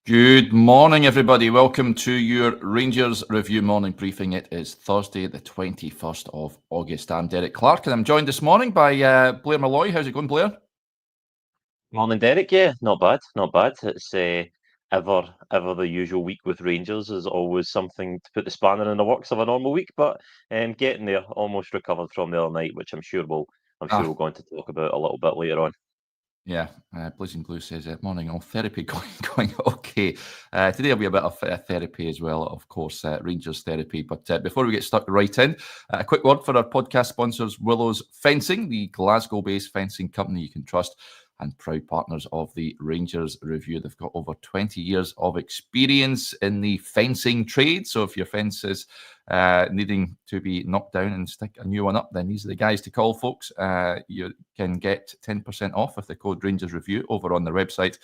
Good morning, everybody. Welcome to your Rangers Review morning briefing. It is Thursday, the 21st of August. I'm Derek Clark, and I'm joined this morning by Blair Malloy. How's it going, Blair? Morning, Derek. Yeah, not bad, not bad. It's ever the usual week with Rangers is always something to put the spanner in the works of a normal week, but getting there, almost recovered from the other night, which I'm sure we're going to talk about a little bit later on. Yeah, Blues and Blue says, morning, all therapy going okay. Today will be a bit of therapy as well, of course, Rangers therapy. But before we get stuck right in, a quick word for our podcast sponsors, Willows Fencing, the Glasgow-based fencing company you can trust and proud partners of the Rangers Review. They've got over 20 years of experience in the fencing trade. So if your fence is needing to be knocked down and stick a new one up, then these are the guys to call, folks. You can get 10% off with the code Rangers Review over on their website.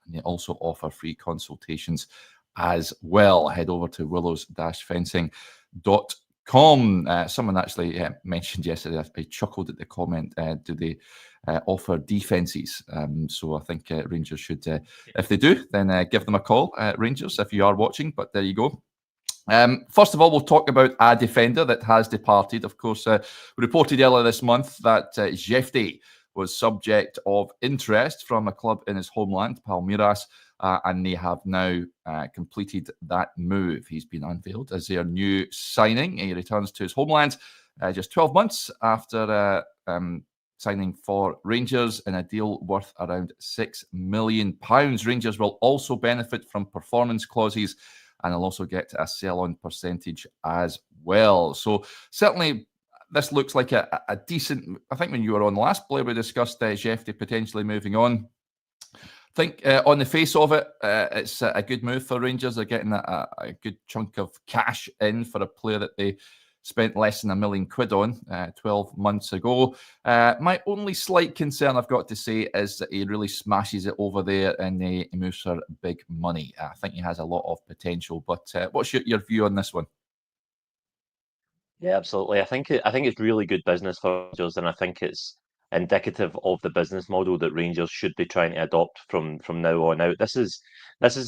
And they also offer free consultations as well. Head over to willows-fencing.com. Someone actually mentioned yesterday, I chuckled at the comment, do they offer defences? So I think Rangers should, if they do, then give them a call, Rangers, if you are watching. But there you go. First of all, we'll talk about a defender that has departed. Of course, we reported earlier this month that Jefte was subject of interest from a club in his homeland, Palmeiras, and they have now completed that move. He's been unveiled as their new signing. He returns to his homeland just 12 months after signing for Rangers in a deal worth around £6 million. Rangers will also benefit from performance clauses, and they'll also get a sell-on percentage as well. So certainly this looks like a decent... I think when you were on last, Blair, we discussed Jefte potentially moving on. I think on the face of it, it's a good move for Rangers. They're getting a good chunk of cash in for a player that they spent less than £1 million on 12 months ago. My only slight concern, I've got to say, is that he really smashes it over there and he moves for big money. I think he has a lot of potential. But what's your view on this one? Yeah, absolutely. I think it's really good business for Rangers, and I think it's indicative of the business model that Rangers should be trying to adopt from now on out. This is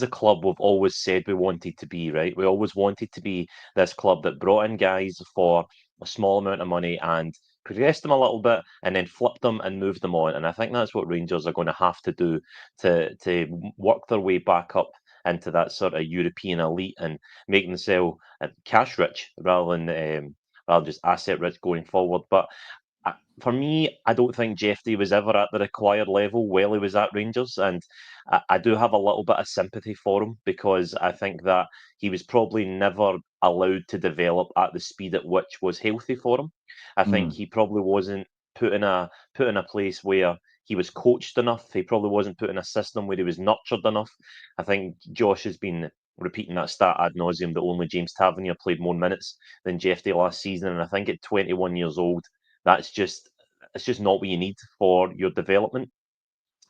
a club we've always said we wanted to be, right? We always wanted to be this club that brought in guys for a small amount of money and progressed them a little bit and then flipped them and moved them on. And I think that's what Rangers are going to have to do to work their way back up into that sort of European elite and make themselves cash rich rather than just asset rich going forward. But for me, I don't think Jefte was ever at the required level while he was at Rangers, and I do have a little bit of sympathy for him because I think that he was probably never allowed to develop at the speed at which was healthy for him. I think he probably wasn't put in a place where he was coached enough. He probably wasn't put in a system where he was nurtured enough. I think Josh has been repeating that stat ad nauseum that only James Tavernier played more minutes than Jefte last season, and I think at 21 years old, that's just it's just not what you need for your development.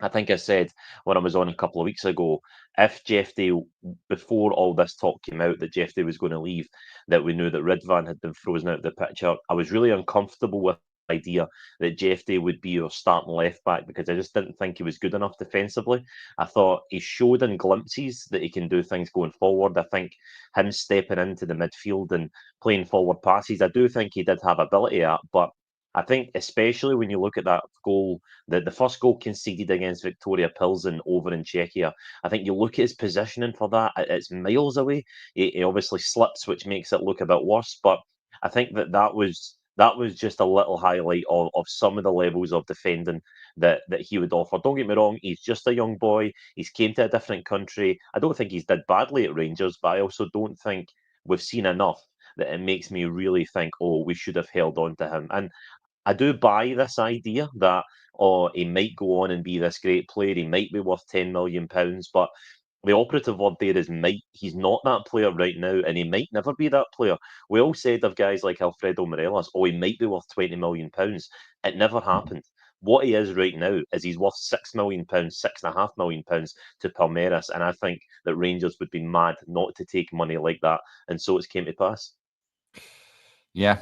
I think I said when I was on a couple of weeks ago, if Jefte, before all this talk came out that Jefte was going to leave, that we knew that Ridvan had been frozen out of the picture, I was really uncomfortable with the idea that Jefte would be your starting left back because I just didn't think he was good enough defensively. I thought he showed in glimpses that he can do things going forward. I think him stepping into the midfield and playing forward passes, I do think he did have ability at, but I think especially when you look at that goal, the first goal conceded against Victoria Pilsen over in Czechia, I think you look at his positioning for that, it's miles away. He obviously slips, which makes it look a bit worse. But I think that was just a little highlight of some of the levels of defending that he would offer. Don't get me wrong, he's just a young boy. He's came to a different country. I don't think he's did badly at Rangers, but I also don't think we've seen enough that it makes me really think, oh, we should have held on to him. And I do buy this idea that he might go on and be this great player. He might be worth £10 million, but the operative word there is might. He's not that player right now, and he might never be that player. We all said of guys like Alfredo Morelos, oh, he might be worth £20 million. It never happened. What he is right now is he's worth £6 million, £6.5 million to Palmeiras, and I think that Rangers would be mad not to take money like that, and so it's came to pass. Yeah,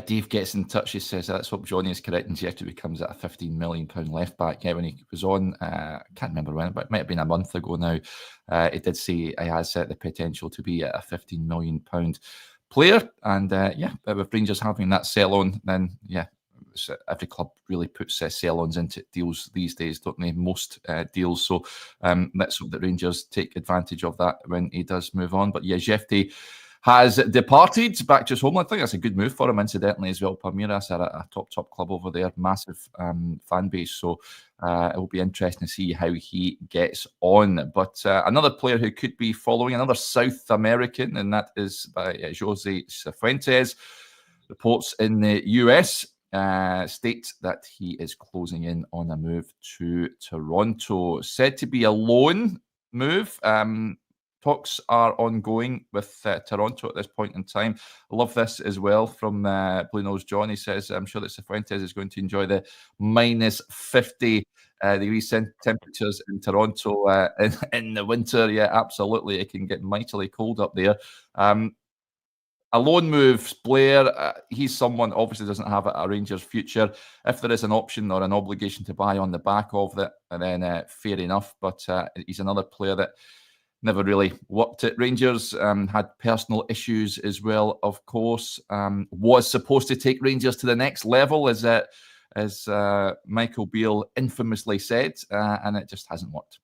Dave gets in touch. He says, let's hope Johnny is correct and Jefte becomes at a £15 million left back. Yeah, when he was on, I can't remember when, but it might have been a month ago now. He did say he has the potential to be at a £15 million player. And yeah, with Rangers having that sell on, then yeah, every club really puts sell-ons into deals these days, don't they? Most deals. So let's hope that Rangers take advantage of that when he does move on. But yeah, Jefte has departed back to his homeland. I think that's a good move for him, incidentally, as well. Palmeiras are a top club over there, massive fan base. So it will be interesting to see how he gets on. But another player who could be following, another South American, and that is by Jose Cifuentes. Reports in the US state that he is closing in on a move to Toronto. Said to be a loan move. Talks are ongoing with Toronto at this point in time. I love this as well from Blue Nose John. He says, I'm sure that Cifuentes is going to enjoy the minus 50 degrees temperatures in Toronto in the winter. Yeah, absolutely. It can get mightily cold up there. A loan move, Blair, he's someone obviously doesn't have a Rangers future. If there is an option or an obligation to buy on the back of that, then fair enough. But he's another player that never really worked at Rangers, had personal issues as well, of course. Was supposed to take Rangers to the next level, as Michael Beale infamously said, and it just hasn't worked.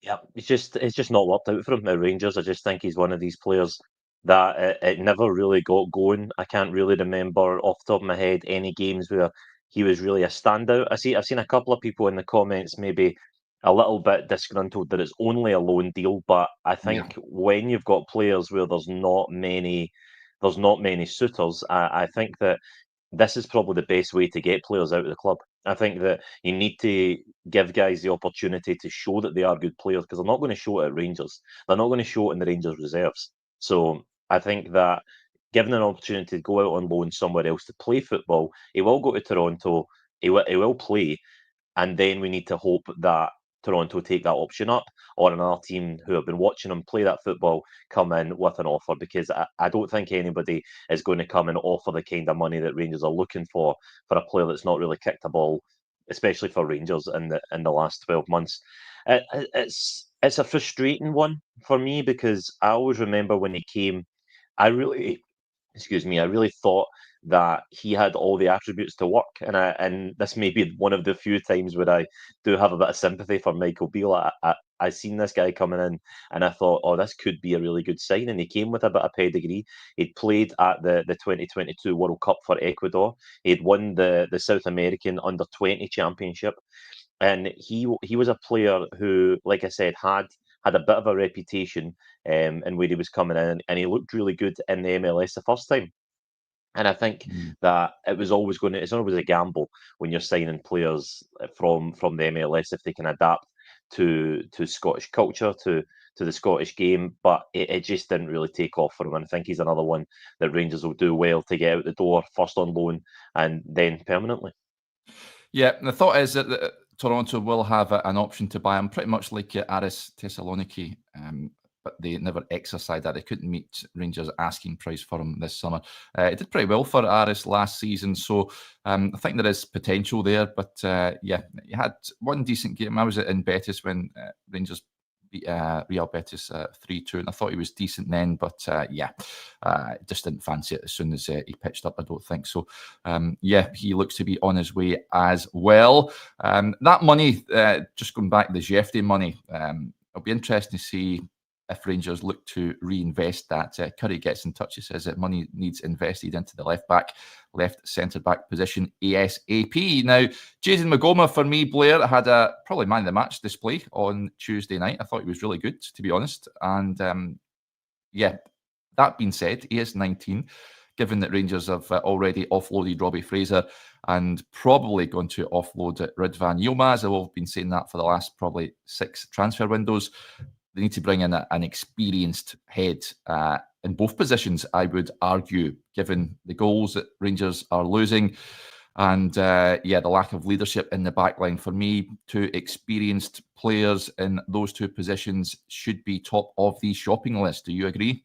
Yeah, it's just not worked out for him at Rangers. I just think he's one of these players that it never really got going. I can't really remember off the top of my head any games where he was really a standout. I've seen a couple of people in the comments maybe a little bit disgruntled that it's only a loan deal, but I think when you've got players where there's not many suitors, I think that this is probably the best way to get players out of the club. I think that you need to give guys the opportunity to show that they are good players, because they're not going to show it at Rangers. They're not going to show it in the Rangers reserves. So I think that given an opportunity to go out on loan somewhere else to play football, he will go to Toronto, he will play, and then we need to hope that Toronto take that option up, or another team who have been watching him play that football come in with an offer, because I don't think anybody is going to come and offer the kind of money that Rangers are looking for a player that's not really kicked a ball, especially for Rangers in the last 12 months. It's a frustrating one for me, because I always remember when he came, I really thought that he had all the attributes to work, and this may be one of the few times where I do have a bit of sympathy for Michael Beale. I seen this guy coming in, and I thought, oh, this could be a really good sign. And he came with a bit of pedigree. He'd played at the 2022 World Cup for Ecuador. He'd won the South American Under-20 Championship, and he was a player who, like I said, had a bit of a reputation in where he was coming in, and he looked really good in the MLS the first time. And I think that it's always a gamble when you're signing players from the MLS, if they can adapt to Scottish culture, to the Scottish game. But it just didn't really take off for him. And I think he's another one that Rangers will do well to get out the door, first on loan and then permanently. Yeah, and the thought is that Toronto will have an option to buy him, pretty much like Aris Thessaloniki, but they never exercised that. They couldn't meet Rangers' asking price for him this summer. It did pretty well for Aris last season, so I think there is potential there. But yeah, he had one decent game. I was in Betis when Rangers beat Real Betis 3-2, and I thought he was decent then, but yeah, just didn't fancy it as soon as he pitched up, I don't think. So yeah, he looks to be on his way as well. That money, just going back to the Jefte money, it'll be interesting to see if Rangers look to reinvest that. Curry gets in touch. He says that money needs invested into the left centre-back position ASAP. Now, Jason Magoma, for me, Blair, had a probably man of the match display on Tuesday night. I thought he was really good, to be honest. And yeah, that being said, he is 19. Given that Rangers have already offloaded Robbie Fraser and probably going to offload Ridvan Yilmaz, I've been saying that for the last probably 6 transfer windows. They need to bring in an experienced head in both positions, I would argue, given the goals that Rangers are losing and, yeah, the lack of leadership in the back line. For me, 2 experienced players in those 2 positions should be top of the shopping list. Do you agree?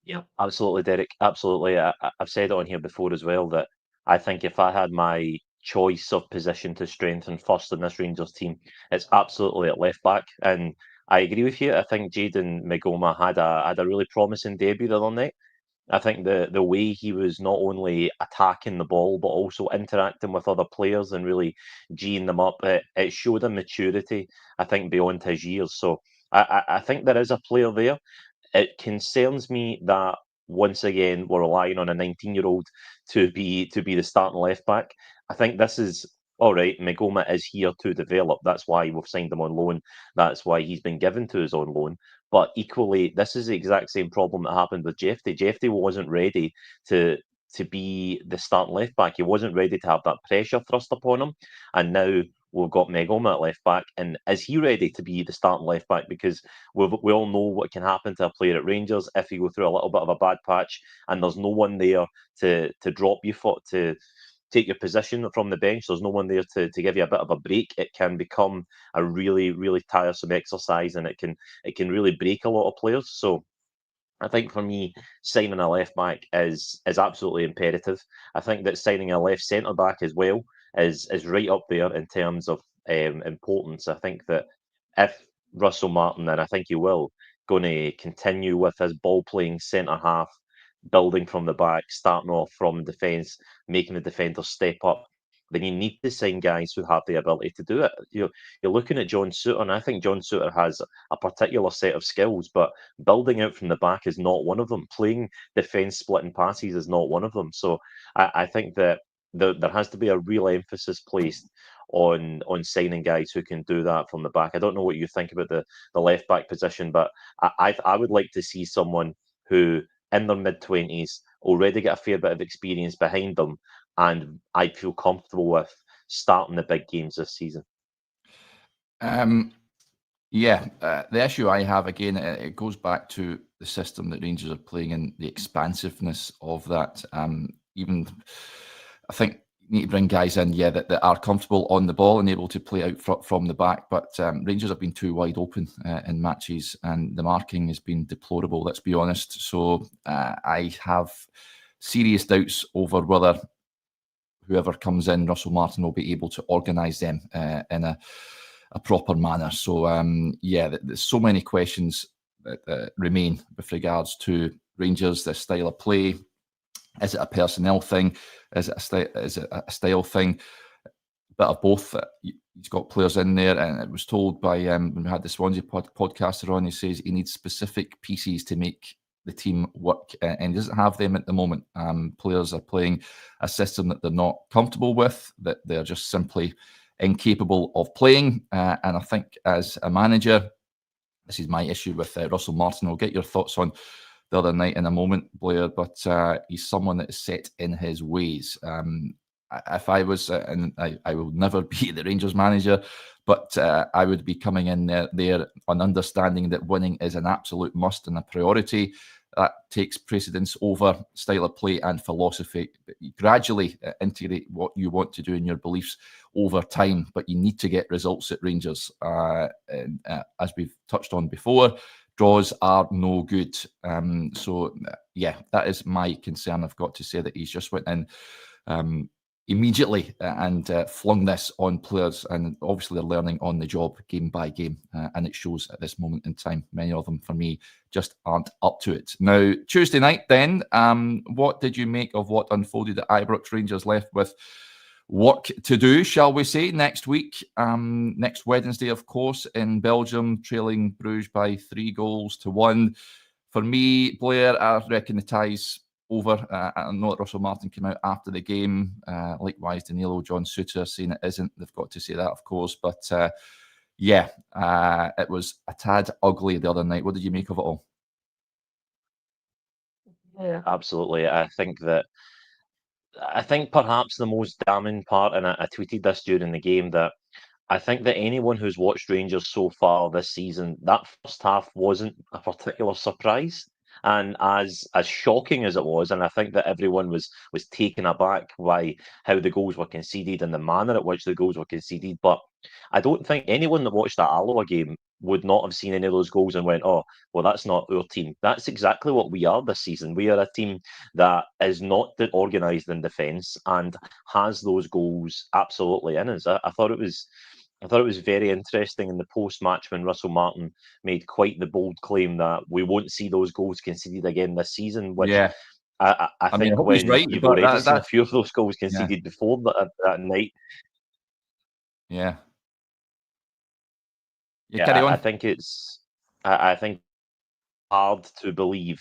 Yeah, absolutely, Derek. Absolutely. I've said it on here before as well that I think if I had my choice of position to strengthen first in this Rangers team, it's absolutely at left back. And I agree with you. I think Jaden Migoma had a really promising debut the other night. I think the way he was not only attacking the ball but also interacting with other players and really geeing them up, it showed a maturity, I think, beyond his years. So I think there is a player there. It concerns me that once again we're relying on a 19-year-old to be the starting left back. I think this is all right. Migoma is here to develop. That's why we've signed him on loan. That's why he's been given to us on loan. But equally, this is the exact same problem that happened with Jefte. Jefte wasn't ready to to be the starting left back. He wasn't ready to have that pressure thrust upon him, and now we've got Megoma at left back. And is he ready to be the starting left back? Because we all know what can happen to a player at Rangers if you go through a little bit of a bad patch and there's no one there to drop you for to take your position from the bench. There's no one there to give you a bit of a break. It can become a really, really tiresome exercise, and it can really break a lot of players. So I think for me, signing a left back is absolutely imperative. I think that signing a left centre back as well is right up there in terms of importance. I think that if Russell Martin, and I think he will, going to continue with his ball playing centre half, building from the back, starting off from defence, making the defenders step up, then you need to sign guys who have the ability to do it. You're looking at John Souttar, and I think John Souttar has a particular set of skills, but building out from the back is not one of them. Playing defence splitting passes is not one of them. So I think that there has to be a real emphasis placed on signing guys who can do that from the back. I don't know what you think about the left back position, but I would like to see someone who in their mid-20s already get a fair bit of experience behind them, and I'd feel comfortable with starting the big games this season. Yeah, the issue I have again, it goes back to the system that Rangers are playing and the expansiveness of that. Even I think you need to bring guys in, that are comfortable on the ball and able to play out from the back. But Rangers have been too wide open in matches, and the marking has been deplorable. Let's be honest. So I have serious doubts over whether whoever comes in, Russell Martin, will be able to organise them in a proper manner. So there's so many questions that remain with regards to Rangers, their style of play. Is it a personnel thing? Is it a style thing? Bit of both. He's got players in there, and it was told by when we had the Swansea podcaster on, he says he needs specific pieces to make the team work, and he doesn't have them at the moment. Players are playing a system that they're not comfortable with, that they're just simply incapable of playing. And I think as a manager, this is my issue with Russell Martin. I'll get your thoughts on the other night in a moment, Blair, but he's someone that is set in his ways. If I was, and I will never be the Rangers manager, but I would be coming in there on understanding that winning is an absolute must and a priority. That takes precedence over style of play and philosophy. You gradually integrate what you want to do in your beliefs over time, but you need to get results at Rangers. As we've touched on before, draws are no good. That is my concern. I've got to say that he's just went in immediately and flung this on players, and obviously they're learning on the job game by game, and it shows at this moment in time. Many of them, for me, just aren't up to it. Now, Tuesday night then, what did you make of what unfolded at Ibrox? Rangers left with work to do, shall we say, next week, next Wednesday, of course, in Belgium, trailing Brugge by 3-1. For me, Blair, I reckon the tie's over. I know that Russell Martin came out after the game. Likewise, Danilo, John Souttar saying it isn't. They've got to say that, of course. But it was a tad ugly the other night. What did you make of it all? Yeah, absolutely. I think perhaps the most damning part, and I tweeted this during the game, that I think that anyone who's watched Rangers so far this season, that first half wasn't a particular surprise. And as shocking as it was, and I think that everyone was taken aback by how the goals were conceded and the manner at which the goals were conceded. But I don't think anyone that watched that Alloa game would not have seen any of those goals and went, oh, well, that's not our team. That's exactly what we are this season. We are a team that is not organised in defence and has those goals absolutely in us. I thought it was very interesting in the post-match when Russell Martin made quite the bold claim that we won't see those goals conceded again this season, which Yeah. I I think hope he's when right, you've but already seen a few of those goals conceded before that night. Yeah. Carry on. I think I think hard to believe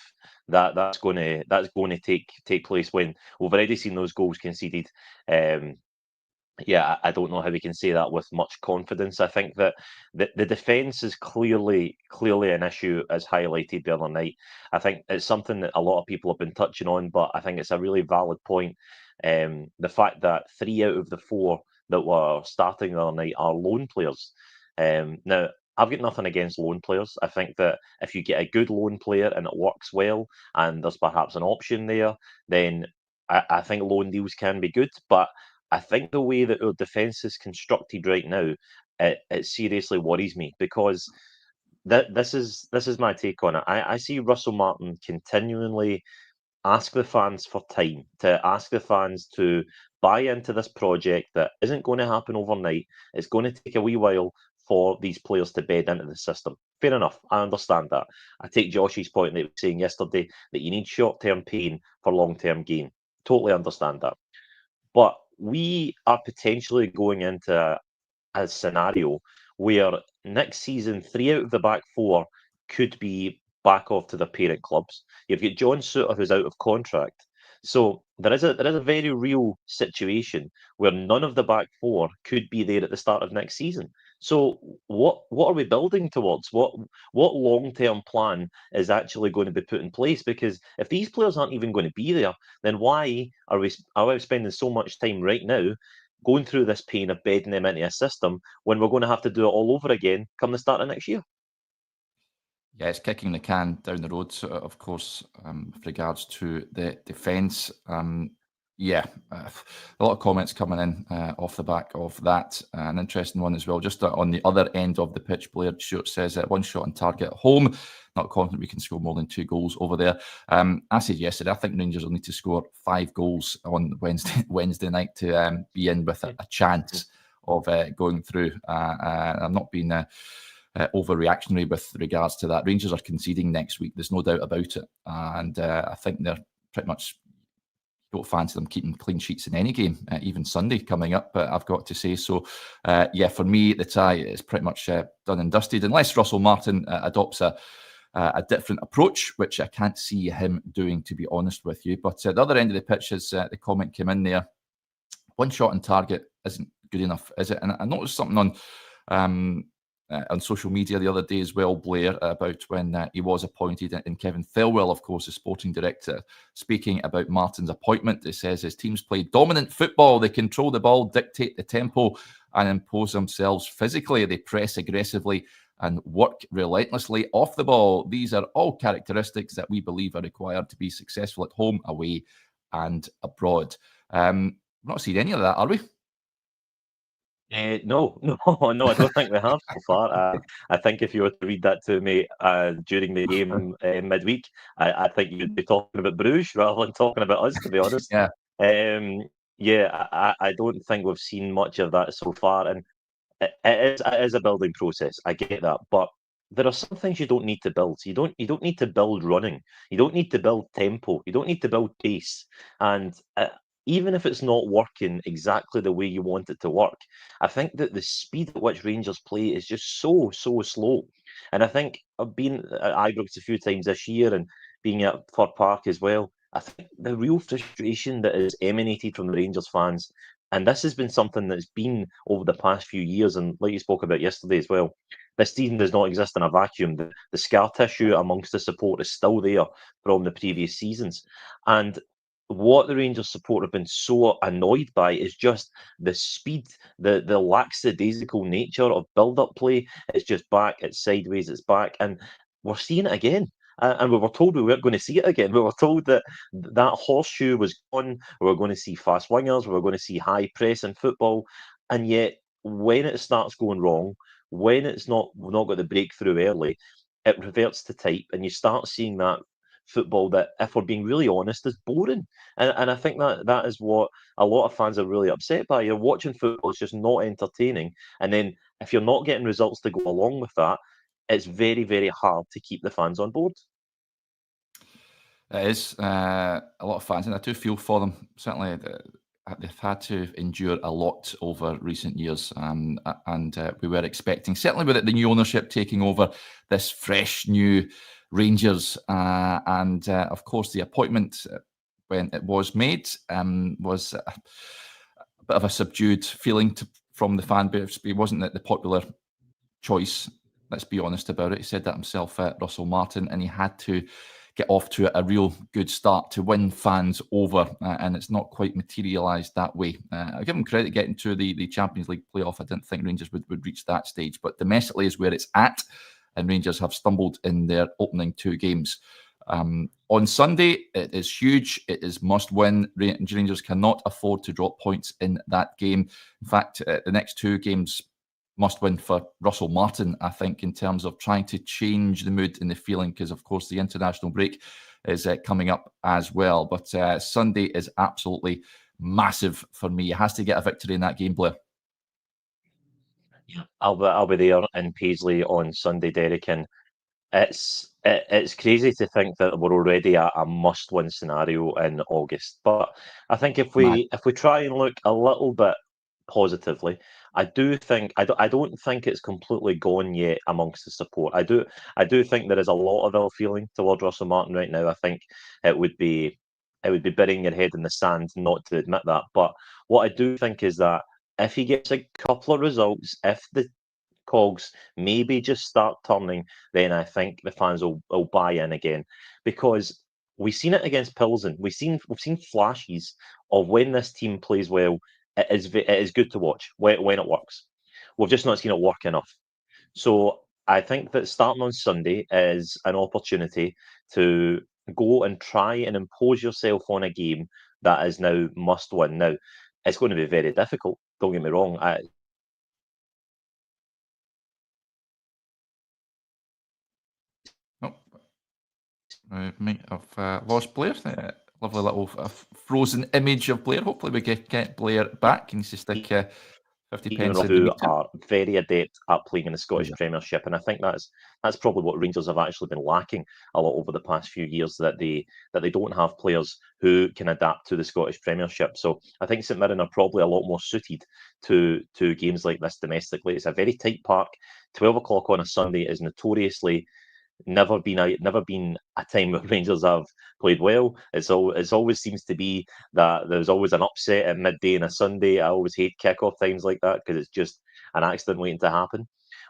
that that's going to take place when we've already seen those goals conceded. I don't know how we can say that with much confidence. I think that the defence is clearly an issue, as highlighted the other night. I think it's something that a lot of people have been touching on, but I think it's a really valid point. The fact that 3 out of the 4 that were starting the other night are loan players. Now, I've got nothing against loan players. I think that if you get a good loan player and it works well, and there's perhaps an option there, then I think loan deals can be good. But I think the way that our defence is constructed right now, it seriously worries me, because this is my take on it. I see Russell Martin continually ask the fans for time, to ask the fans to buy into this project that isn't going to happen overnight. It's going to take a wee while for these players to bed into the system. Fair enough, I understand that. I take Josh's point that he was saying yesterday that you need short-term pain for long-term gain. Totally understand that. But we are potentially going into a scenario where next season 3 out of the back 4 could be back off to their parent clubs. You've got John Souttar, who's out of contract. So there is a very real situation where none of the back 4 could be there at the start of next season. So what are we building towards? What long-term plan is actually going to be put in place? Because if these players aren't even going to be there, then why are we spending so much time right now going through this pain of bedding them into a system when we're going to have to do it all over again come the start of next year? Yeah, it's kicking the can down the road, of course, with regards to the defence. A lot of comments coming in off the back of that. An interesting one as well, just on the other end of the pitch. Blair says one shot on target at home. Not confident we can score more than 2 goals over there. I said yesterday, I think Rangers will need to score 5 goals on Wednesday night to be in with a chance of going through. I'm not being overreactionary with regards to that. Rangers are conceding next week. There's no doubt about it. And I think they're pretty much, don't fancy them keeping clean sheets in any game, even Sunday coming up, I've got to say. So, for me, the tie is pretty much done and dusted, unless Russell Martin adopts a different approach, which I can't see him doing, to be honest with you. But the other end of the pitch, as the comment came in there, one shot on target isn't good enough, is it? And I noticed something on social media the other day as well, Blair, about when he was appointed, and Kevin Thelwell, of course, the sporting director, speaking about Martin's appointment. It says his teams play dominant football. They control the ball, dictate the tempo, and impose themselves physically. They press aggressively and work relentlessly off the ball. These are all characteristics that we believe are required to be successful at home, away, and abroad. We're not seeing any of that, are we? No, I don't think we have so far. I think if you were to read that to me during the game midweek, I think you'd be talking about Brugge rather than talking about us, to be honest. I don't think we've seen much of that so far, and it is a building process. I get that, but there are some things you don't need to build. You don't need to build running. You don't need to build tempo. You don't need to build pace. And even if it's not working exactly the way you want it to work, I think that the speed at which Rangers play is just so slow. And I think I've been at Ibrox a few times this year, and being at Fir Park as well. I think the real frustration that is emanated from the Rangers fans, and this has been something that's been over the past few years, and like you spoke about yesterday as well, this season does not exist in a vacuum. The scar tissue amongst the support is still there from the previous seasons. And what the Rangers support have been so annoyed by is just the speed, the lackadaisical nature of build-up play. It's just back, it's sideways, it's back, and we're seeing it again. And we were told we weren't going to see it again. We were told that horseshoe was gone. We were going to see fast wingers. We were going to see high press in football. And yet, when it starts going wrong, when it's not got the breakthrough early, it reverts to type, and you start seeing that football that, if we're being really honest, is boring. And I think that is what a lot of fans are really upset by. You're watching football, it's just not entertaining. And then if you're not getting results to go along with that, it's very, very hard to keep the fans on board. It is a lot of fans, and I do feel for them. Certainly, they've had to endure a lot over recent years, and we were expecting, certainly with the new ownership taking over, this fresh new Rangers, and of course the appointment when it was made was a bit of a subdued feeling from the fan base. He wasn't the popular choice. Let's be honest about it. He said that himself, Russell Martin, and he had to get off to a real good start to win fans over, and it's not quite materialised that way. I give him credit getting to the Champions League playoff. I didn't think Rangers would reach that stage, but domestically is where it's at, and Rangers have stumbled in their opening 2 games. On Sunday, it is huge. It is must win. Rangers cannot afford to drop points in that game. In fact, the next 2 games must win for Russell Martin, I think, in terms of trying to change the mood and the feeling, because, of course, the international break is coming up as well. But Sunday is absolutely massive for me. It has to get a victory in that game, Blair. Yeah, I'll be there in Paisley on Sunday, Derek, and it's crazy to think that we're already at a must-win scenario in August. But I think if we try and look a little bit positively, I don't think it's completely gone yet amongst the support. I do think there is a lot of ill feeling towards Russell Martin right now. I think it would be burying your head in the sand not to admit that. But what I do think is that if he gets a couple of results, if the cogs maybe just start turning, then I think the fans will buy in again, because we've seen it against Pilsen. We've seen flashes of when this team plays well. It is good to watch when it works. We've just not seen it work enough. So I think that starting on Sunday is an opportunity to go and try and impose yourself on a game that is now must win. Now, it's going to be very difficult. Don't get me wrong. I've lost Blair. Lovely little frozen image of Blair. Hopefully we get Blair back. He needs to stick 50 pence in the who meter. are very adept at playing in the Scottish Yeah. Premiership, and I think that's probably what Rangers have actually been lacking a lot over the past few years, that they don't have players who can adapt to the Scottish Premiership. So I think St Mirren are probably a lot more suited to games like this domestically. It's a very tight park. 12 o'clock on a Sunday is notoriously never been a time where Rangers have played well. It's always seems to be that there's always an upset at midday on a Sunday. I always hate kickoff times like that because it's just an accident waiting to happen.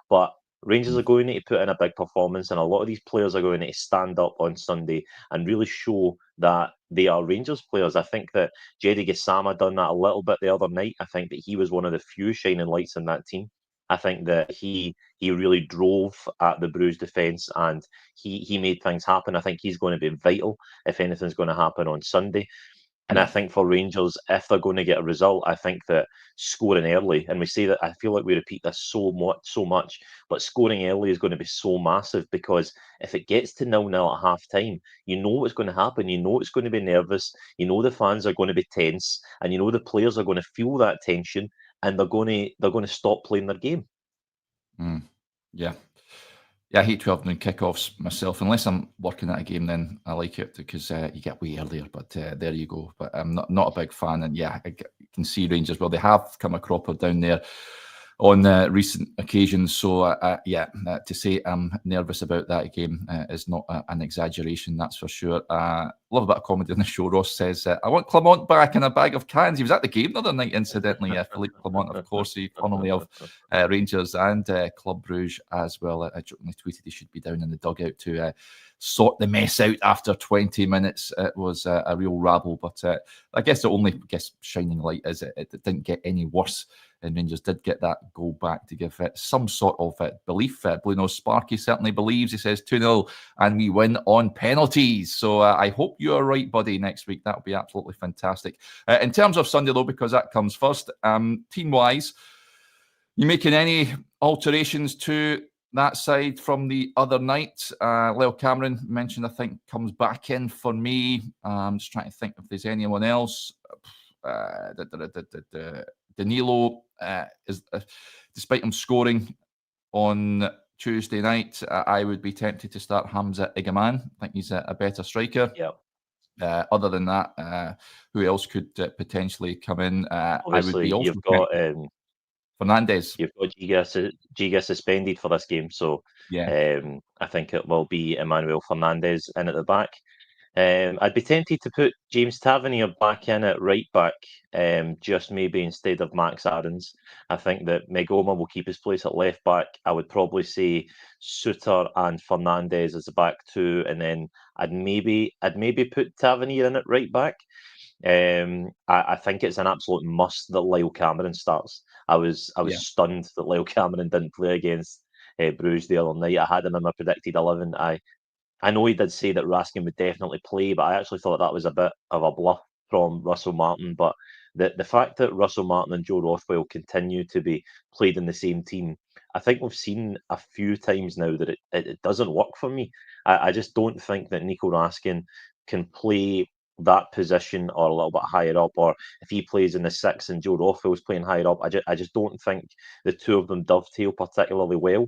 But Rangers are going to put in a big performance, and a lot of these players are going to stand up on Sunday and really show that they are Rangers players. I think that Jedi Gassama done that a little bit the other night. I think that he was one of the few shining lights in that team. I think that he really drove at the Bruges defence, and he made things happen. I think he's going to be vital if anything's going to happen on Sunday. And I think for Rangers, if they're going to get a result, I think that scoring early, and we say that, I feel like we repeat this so much, but scoring early is going to be so massive, because if it gets to 0-0 at half time, you know what's going to happen. You know it's going to be nervous. You know the fans are going to be tense, and you know the players are going to feel that tension, and they're going to stop playing their game. Yeah. Yeah, I hate 12 noon kickoffs myself. Unless I'm working at a game, then I like it because you get way earlier. But there you go. But I'm not a big fan. And yeah, you can see Rangers, well, they have come a cropper down there on recent occasions. So to say I'm nervous about that game is not an exaggeration, that's for sure. Love a bit of comedy on the show. Ross says, I want Clement back in a bag of cans. He was at the game the other night, incidentally. Philippe Clement, of course, he formerly of Rangers and Club Brugge as well. I jokingly tweeted he should be down in the dugout to sort the mess out after 20 minutes. It was a real rabble, but I guess the only shining light is it didn't get any worse, and Rangers did get that goal back to give it some sort of belief. Blue Nose Sparky certainly believes. He says 2-0 and we win on penalties. So I hope you are right, buddy, next week. That would be absolutely fantastic. In terms of Sunday, though, because that comes first, team-wise, You making any alterations to that side from the other night? Leo Cameron mentioned, I think, comes back in for me. I'm just trying to think if there's anyone else. Danilo is, despite him scoring on Tuesday night, I would be tempted to start Hamza Igaman. I think he's a better striker. Yeah. Other than that, who else could potentially come in? Obviously, I would be you've got Fernandes. You've got Giga suspended for this game, so Yeah. I think it will be Emmanuel Fernandes in at the back. I'd be tempted to put James Tavernier back in at right back, just maybe instead of Max Aarons. I think that Megoma will keep his place at left back. I would probably say Suter and Fernandes as the back two, and then I'd maybe put Tavernier in at right back. I think it's an absolute must that Lyle Cameron starts. I was stunned that Lyle Cameron didn't play against Bruges the other night. I had him in my predicted 11. I know he did say that Raskin would definitely play, but I actually thought that was a bit of a bluff from Russell Martin. But the fact that Russell Martin and Joe Rothwell continue to be played in the same team, I think we've seen a few times now that it doesn't work for me. I just don't think that Nico Raskin can play that position or a little bit higher up, or if he plays in the six and Joe Rothwell's playing higher up, I just don't think the two of them dovetail particularly well.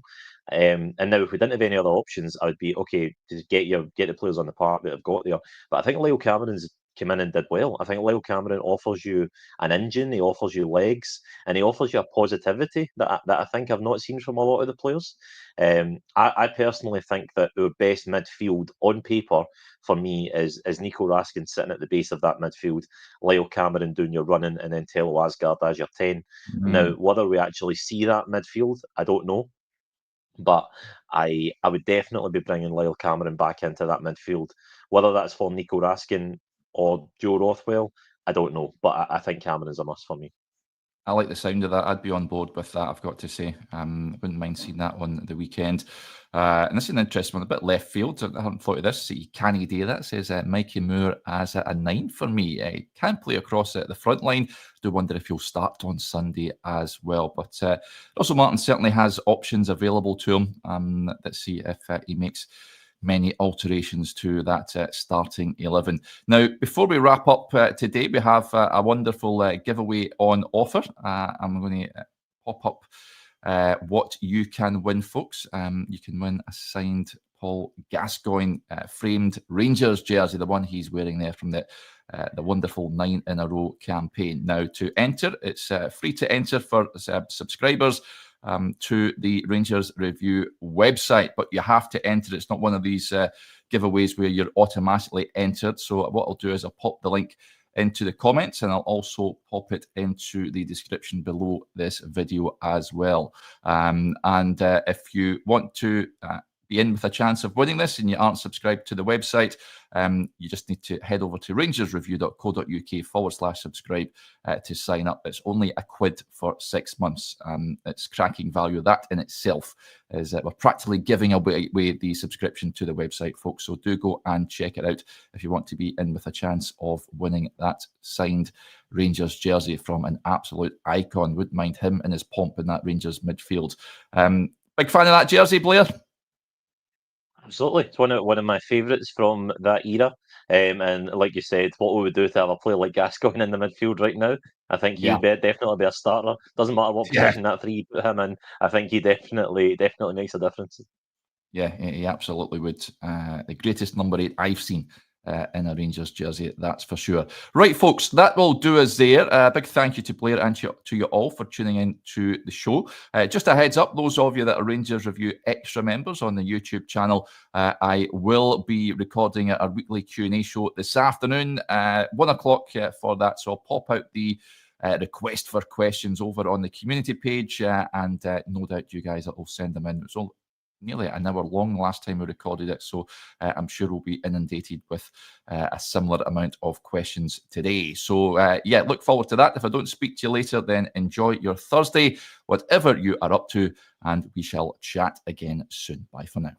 And now, if we didn't have any other options, I would be okay. Just get the players on the park that have got there. But I think Lyle Cameron's come in and did well. I think Lyle Cameron offers you an engine, he offers you legs, and he offers you a positivity that I think I've not seen from a lot of the players. I personally think that our best midfield on paper for me is Nico Raskin sitting at the base of that midfield, Lyle Cameron doing your running, and then Tello Asgard as your 10. Now, whether we actually see that midfield, I don't know. But I would definitely be bringing Lyle Cameron back into that midfield. Whether that's for Nico Raskin or Joe Rothwell, I don't know. But I think Cameron's a must for me. I like the sound of that. I'd be on board with that, I've got to say. Wouldn't mind seeing that on the weekend. And this is an interesting one, a bit left field. I haven't thought of this. See, can he do that? Says Mikey Moore as a 9 for me. He can play across the front line. Do wonder if he'll start on Sunday as well. But Russell Martin certainly has options available to him. Let's see if he makes many alterations to that starting 11. Now, before we wrap up today, we have a wonderful giveaway on offer. I'm going to pop up what you can win, folks. You can win a signed Paul Gascoigne framed Rangers jersey, the one he's wearing there from the wonderful 9 in a row campaign. Now, to enter, it's free to enter for subscribers to the Rangers Review website, but you have to enter. It's not one of these giveaways where you're automatically entered. So what I'll do is I'll pop the link into the comments, and I'll also pop it into the description below this video as well. And if you want to be in with a chance of winning this and you aren't subscribed to the website, you just need to head over to rangersreview.co.uk/subscribe to sign up. It's only £1 for 6 months. It's cracking value. That in itself is we're practically giving away the subscription to the website, folks. So do go and check it out if you want to be in with a chance of winning that signed Rangers jersey from an absolute icon. Wouldn't mind him in his pomp in that Rangers midfield. Big fan of that jersey, Blair? Absolutely, it's one of my favourites from that era. And like you said, what we would do to have a player like Gascoigne in the midfield right now, I think he'd definitely be a starter. Doesn't matter what position that three put him in. I think he definitely makes a difference. Yeah, he absolutely would. The greatest number 8 I've seen in a Rangers jersey, that's for sure. Right, folks, that will do us there. Big thank you to Blair and to you all for tuning in to the show. Just a heads up, those of you that are Rangers Review Extra members on the YouTube channel, I will be recording our weekly Q&A show this afternoon, 1 o'clock for that. So I'll pop out the request for questions over on the community page, and no doubt you guys will send them in. It's all nearly an hour long last time we recorded it, so I'm sure we'll be inundated with a similar amount of questions today. So yeah, look forward to that. If I don't speak to you later, then enjoy your Thursday, whatever you are up to, and we shall chat again soon. Bye for now.